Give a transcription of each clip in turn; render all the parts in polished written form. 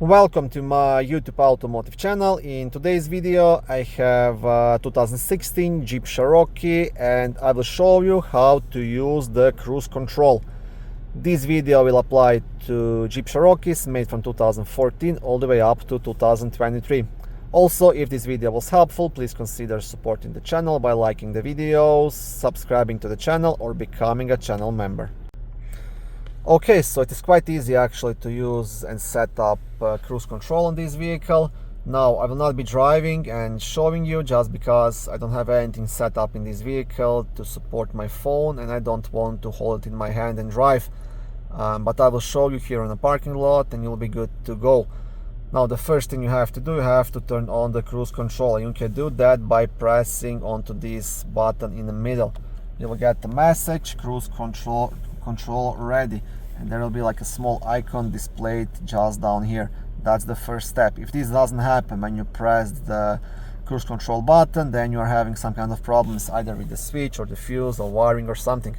Welcome to my YouTube automotive channel. In today's video I have 2016 Jeep Cherokee and I will show you how to use the cruise control. This video will apply to Jeep Cherokees made from 2014 all the way up to 2023. Also, if this video was helpful, please consider supporting the channel by liking the videos, subscribing to the channel or becoming a channel member. Okay, so it is quite easy actually to use and set up cruise control on this vehicle. Now, I will not be driving and showing you just because I don't have anything set up in this vehicle to support my phone and I don't want to hold it in my hand and drive. But I will show you here in the parking lot and you'll be good to go. Now, the first thing you have to do, you have to turn on the cruise control. You can do that by pressing onto this button in the middle. You will get the message, cruise control ready, and there will be like a small icon displayed just down here. That's the first step. If this doesn't happen when you press the cruise control button, then you are having some kind of problems either with the switch or the fuse or wiring or something.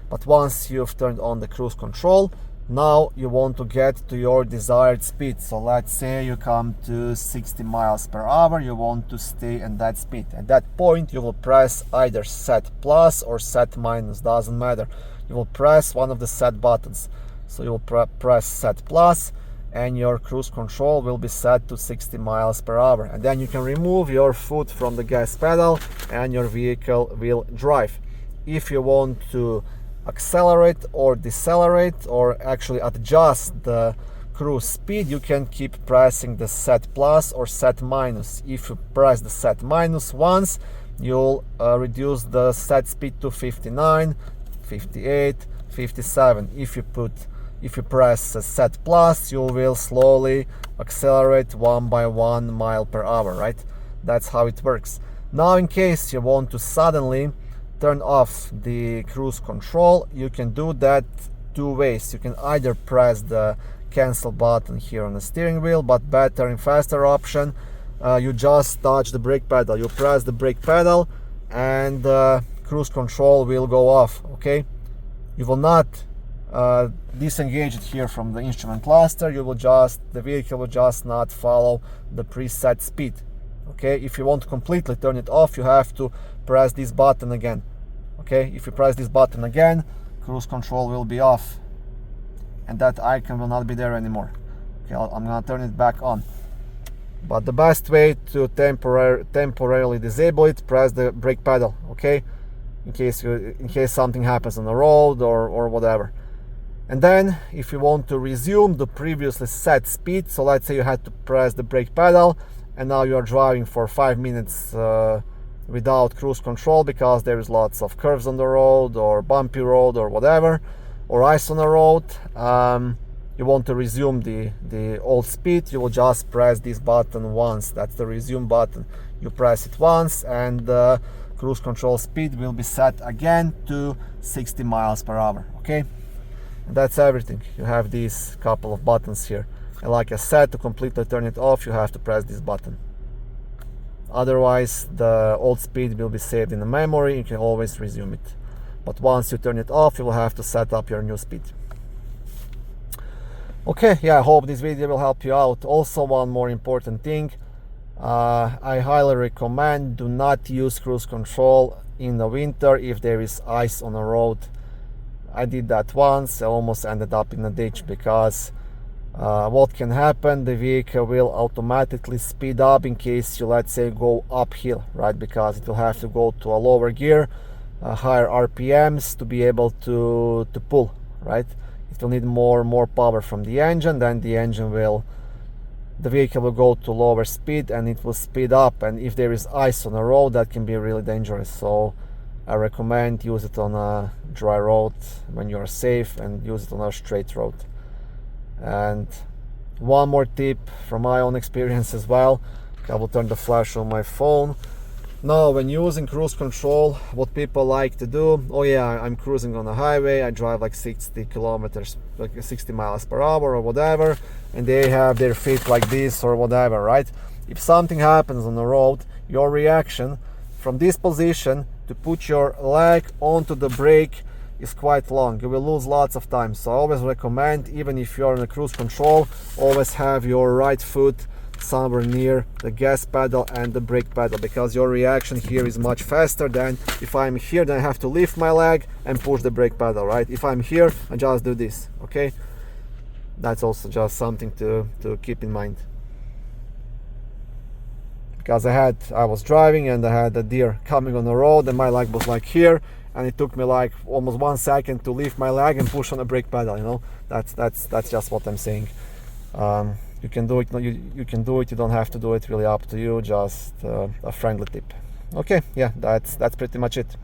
But once you've turned on the cruise control, now you want to get to your desired speed. So let's say you come to 60 miles per hour, you want to stay at that speed. At that point you will press either set plus or set minus, doesn't matter. You will press one of the set buttons. So you will press set plus and your cruise control will be set to 60 miles per hour. And then you can remove your foot from the gas pedal and your vehicle will drive. If you want to accelerate or decelerate or actually adjust the cruise speed, you can keep pressing the set plus or set minus. If you press the set minus once, you'll reduce the set speed to 59, 58, 57. If you press set plus, you will slowly accelerate 1 by 1 mile per hour, right? That's how it works. Now, in case you want to suddenly turn off the cruise control, you can do that two ways. You can either press the cancel button here on the steering wheel, but better and faster option, you just touch the brake pedal. You press the brake pedal and cruise control will go off. Okay, you will not disengage it here from the instrument cluster. The vehicle will just not follow the preset speed. Okay, if you want to completely turn it off, you have to press this button again. Okay, if you press this button again, cruise control will be off and that icon will not be there anymore. Okay, I'm gonna turn it back on. But the best way to temporarily disable it, press the brake pedal. Okay, in case something happens on the road or whatever. And then if you want to resume the previously set speed, so let's say you had to press the brake pedal and now you are driving for 5 minutes without cruise control because there is lots of curves on the road or bumpy road or whatever, or ice on the road, you want to resume the old speed, you will just press this button once. That's the resume button. You press it once and the cruise control speed will be set again to 60 miles per hour. Okay, and that's everything. You have these couple of buttons here, and like I said, to completely turn it off you have to press this button. Otherwise the old speed will be saved in the memory. You can always resume it, but once you turn it off you will have to set up your new speed. Okay, yeah, I hope this video will help you out. Also, one more important thing, I highly recommend do not use cruise control in the winter if there is ice on the road. I did that once. I almost ended up in a ditch because what can happen, the vehicle will automatically speed up in case you, let's say, go uphill, right? Because it will have to go to a lower gear, higher RPMs to be able to pull, right? It will need more power from the engine, then the vehicle will go to lower speed and it will speed up, and if there is ice on the road that can be really dangerous. So I recommend use it on a dry road when you are safe and use it on a straight road. And one more tip from my own experience as well, I will turn the flash on my phone. Now, when using cruise control, what people like to do, oh yeah, I'm cruising on a highway, I drive like 60 kilometers, like 60 miles per hour or whatever, and they have their feet like this or whatever, right? If something happens on the road, your reaction from this position to put your leg onto the brake is quite long. You will lose lots of time. So I always recommend, even if you're in a cruise control, always have your right foot somewhere near the gas pedal and the brake pedal, because your reaction here is much faster than if I'm here, then I have to lift my leg and push the brake pedal, right? If I'm here, I just do this, okay? That's also just something to keep in mind. Because I was driving and I had a deer coming on the road and my leg was like here, and it took me like almost 1 second to lift my leg and push on the brake pedal, you know? That's just what I'm saying. You can do it, you can do it, you don't have to do it, really up to you, just a friendly tip. Okay, yeah, that's pretty much it.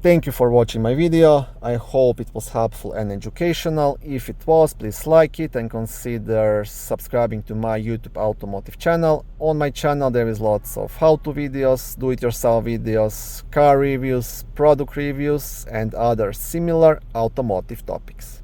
Thank you for watching my video. I hope it was helpful and educational. If it was, please like it and consider subscribing to my YouTube automotive channel. On my channel there is lots of how-to videos, do-it-yourself videos, car reviews, product reviews and other similar automotive topics.